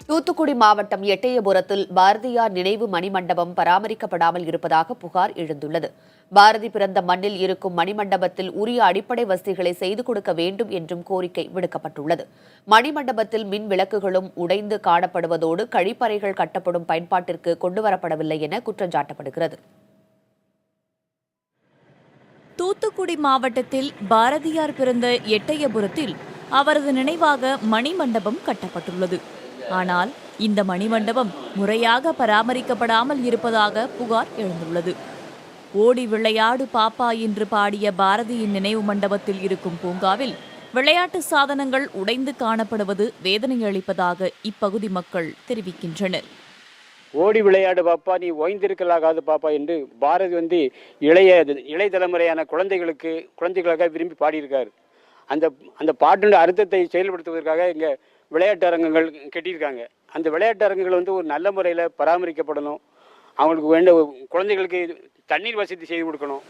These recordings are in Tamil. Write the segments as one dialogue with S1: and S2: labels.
S1: தூத்துக்குடி மாவட்டம் எட்டயபுரத்தில் பாரதியார் நினைவு மணிமண்டபம் பராமரிக்கப்படாமல் இருப்பதாக புகார் எழுந்துள்ளது. பாரதி பிறந்த மண்ணில் இருக்கும் மணிமண்டபத்தில் உரிய அடிப்படை வசதிகளை செய்து கொடுக்க வேண்டும் என்றும் கோரிக்கை விடுக்கப்பட்டுள்ளது. மணிமண்டபத்தில் மின் விளக்குகளும் உடைந்து காணப்படுவதோடு கழிப்பறைகள் கட்டப்படும் பயன்பாட்டிற்கு கொண்டுவரப்படவில்லை என குற்றம் சாட்டப்படுகிறது.
S2: தூத்துக்குடி மாவட்டத்தில் பாரதியார் பிறந்த எட்டயபுரத்தில் அவரது நினைவாக மணிமண்டபம் கட்டப்பட்டுள்ளது. ஆனால் இந்த மணிமண்டபம் முறையாக பராமரிக்கப்படாமல் இருப்பதாக புகார் எழுந்துள்ளது. ஓடி விளையாடு பாப்பா என்று பாடிய பாரதியின் நினைவு மண்டபத்தில் இருக்கும் பூங்காவில் விளையாட்டு சாதனங்கள் உடைந்து காணப்படுவது வேதனை அளிப்பதாக இப்பகுதி மக்கள் தெரிவிக்கின்றனர்.
S3: ஓடி விளையாடு பாப்பா, நீ ஓய்ந்திருக்கலாகாது பாப்பா என்று பாரதி இளைய தலைமுறையான குழந்தைகளுக்காக விரும்பி பாடியிருக்காரு. அந்த பாட்டினுடைய அர்த்தத்தை செயல்படுத்துவதற்காக இங்கே விளையாட்டு அரங்கங்கள் கட்டியிருக்காங்க. அந்த விளையாட்டு அரங்குகள் ஒரு நல்ல முறையில் பராமரிக்கப்படணும். அவங்களுக்கு வேண்ட குழந்தைகளுக்கு தண்ணீர் வசதி செய்து கொடுக்கணும்.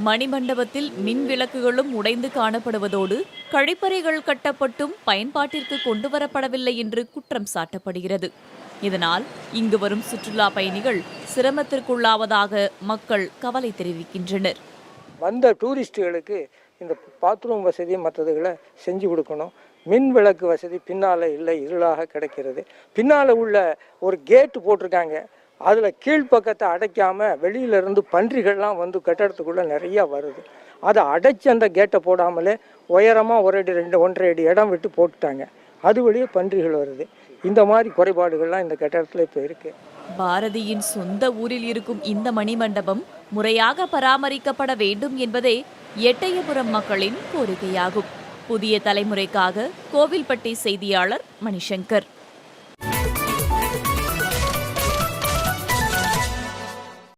S2: மணிமண்டபத்தில் மின் விளக்குகளும் உடைந்து காணப்படுவதோடு கழிப்பறைகள் கட்டப்பட்டும் பயன்பாட்டிற்கு கொண்டுவரப்படவில்லை என்று குற்றம் சாட்டப்படுகிறது. இதனால் இங்கு வரும் சுற்றுலா பயணிகள் சிரமத்திற்குள்ளாவதாக மக்கள் கவலை தெரிவிக்கின்றனர்.
S4: வந்த டூரிஸ்டுகளுக்கு இந்த பாத்ரூம் வசதி மற்றதுகளை செஞ்சு கொடுக்கணும். மின் விளக்கு வசதி பின்னால் இல்லை, இருளாக கிடைக்கிறது. பின்னால் உள்ள ஒரு கேட்டு போட்டிருக்காங்க, அதில் கீழ்ப்பக்கத்தை அடைக்காமல் வெளியிலேருந்து பன்றிகள்லாம் கட்டடத்துக்குள்ளே நிறையா வருது. அதை அடைச்சி அந்த கேட்டை போடாமலே உயரமாக 1 அடி 1.5 அடி இடம் விட்டு போட்டுட்டாங்க. அது வழியே பன்றிகள் வருது. இந்த மாதிரி குறைபாடுகள்லாம் இந்த கட்டடத்தில் இப்போ இருக்குது.
S2: பாரதியின் சொந்த ஊரில் இருக்கும் இந்த மணிமண்டபம் முறையாக பராமரிக்கப்பட வேண்டும் என்பதே எட்டயபுரம் மக்களின் கோரிக்கையாகும். புதிய தலைமுறைக்காக கோவில்பட்டி செய்தியாளர் மணிசங்கர்.